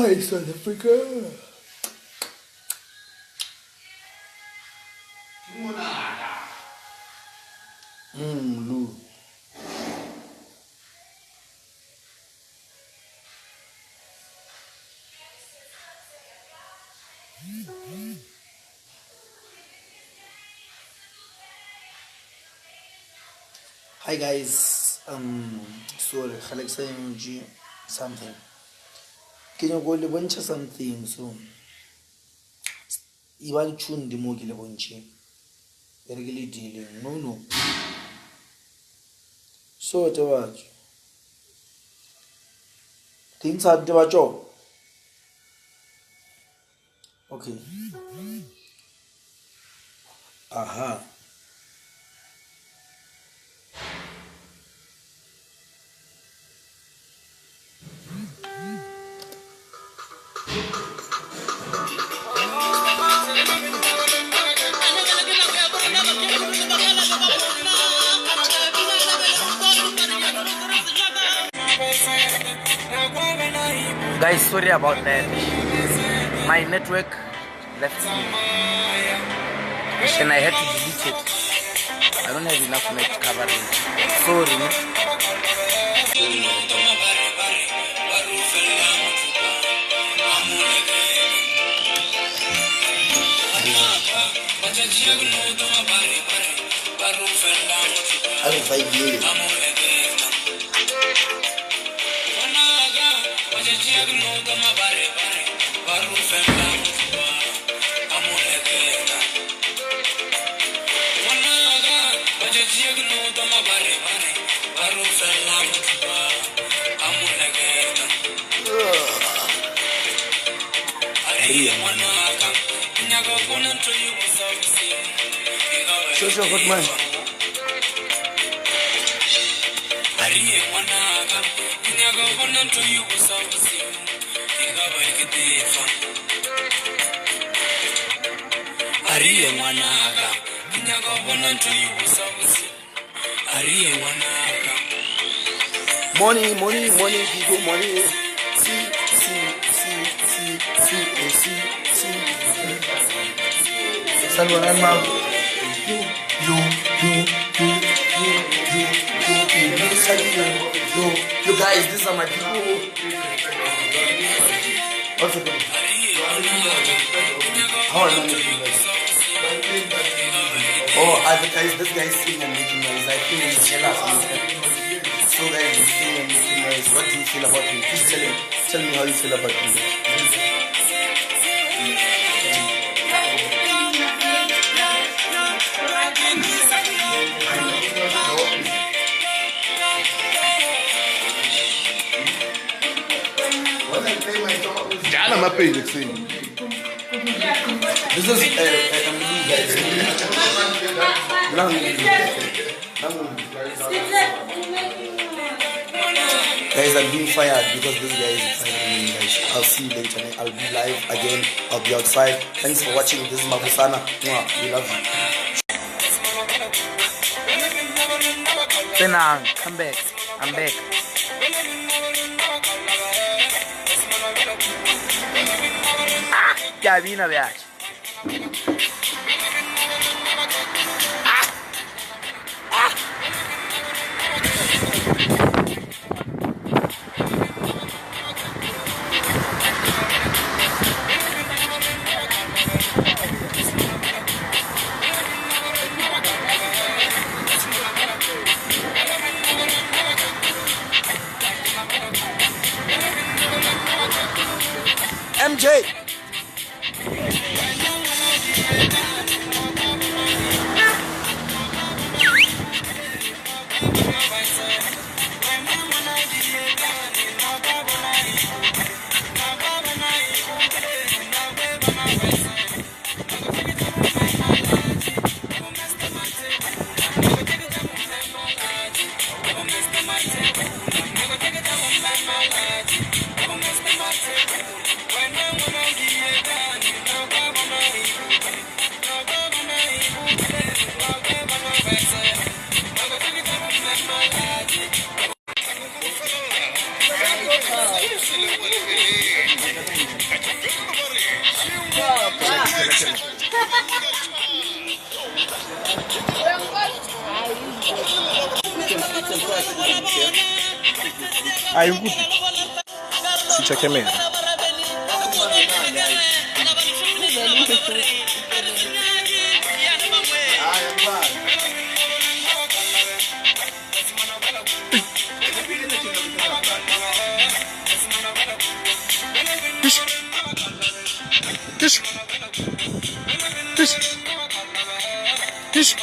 Hi, South Africa. Lou. Hi guys, sorry, Alexa MG something. Can you go le boncha something so? Iwan tune di mo ke le bonche. Really dealing. No. So what about? Things are the job. Okay. Aha. Guys, sorry about that. My network left me and I had to delete it. I don't have enough net coverage. Sorry. Sure, good man. Money, people, money. See. Salman, ma'am. You guys, these are my people. What's it? How are you doing? Oh, advertise this guy singing and making noise. I think he's jealous. So guys, he's singing and making noise. What do you feel about me? Please tell me how you feel about me. I'm a page thing. This is guys, I'm being fired because this guy is firing me. I'll see you later. I'll be live again. I'll be outside. Thanks for watching. This is Mabusana. We love you. Penang, come back. I'm back. क्या भी ना ब्याज MJ. When Ai, good. Switch camera. Fish.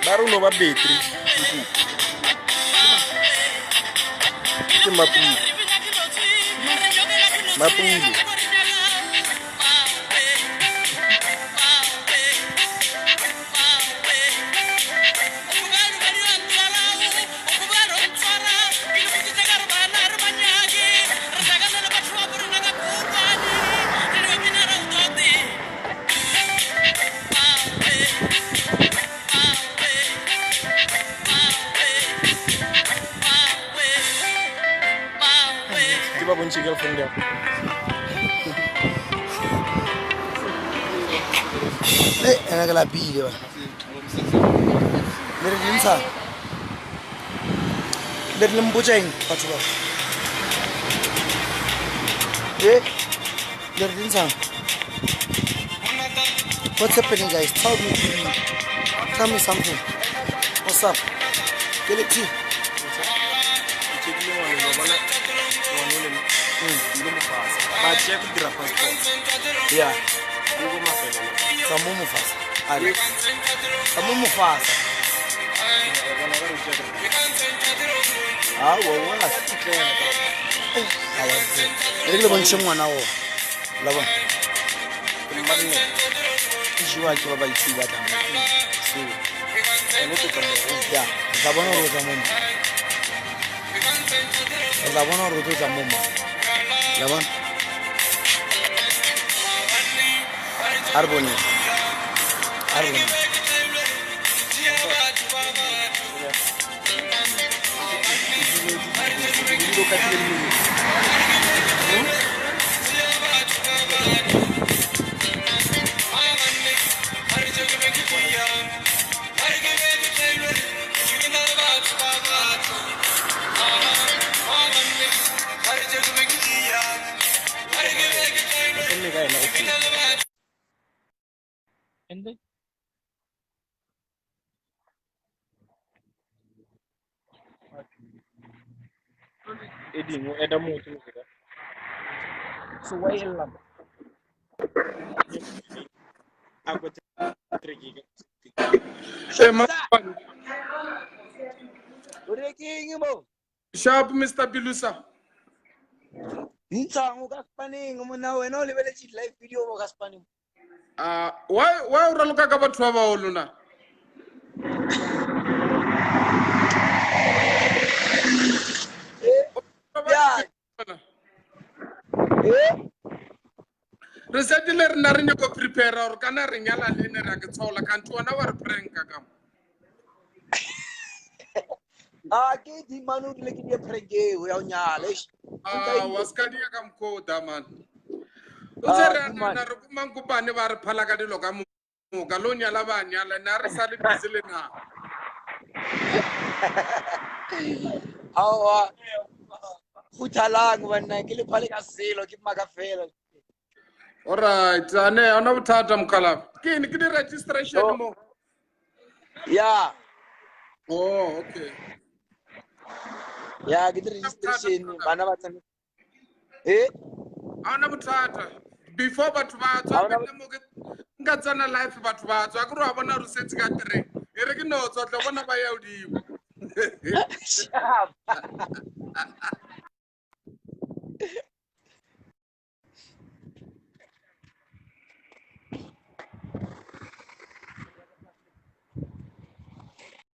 Baruno ba battery. Ke mapudi. Ke ba bontse girlfriend ya. Ena ke la bile ba. Le re dintsha. Le re mbotjeng batho ba. Le re dintsha. What's happening, guys? Tell me something. What's up? Get it too. Yeah. Kamu Mufasa. Kamu Mufasa. Ah, wala sikela. Ile bonche mwana wo. Laba. Mbane. Jiwa ke ba itsi ba tama. So, ene ke tama. Ya, zabona ro tama. Zabona ro tama. Laba. Arboni. So why elam? Sharp, Mr. Bilusa. Ntsango ka spanning mona wena o lebele live video mo ka spanning. Why o raloka ka batho ba baholo na? Re setile re na re nyako prepare or kana re nyala le ne ra ke tsola kanti wona wa re prank ka mo. Ke di manu le ke di prank e o ya nyala. Waskadi ya kam ko da man. O tsere na re kumang kupane ba re phala ka dilo ka mo ka lo nyala ba nyala na re sa le busy na. Awa. Khuthalang bana ke le phale ka selo ke makafela. Alright, ane ona bothata mkhala. Ke ni ke di registration mo. Yeah. Oh, okay. Yeah, ke di registration bana ba tsane. Ana bothata. before batho ba tswa benne mo ke nka tsana life batho ba tswa ke re wa bona re setse ka 3 e re ke no tswa tla bona ba ya odimo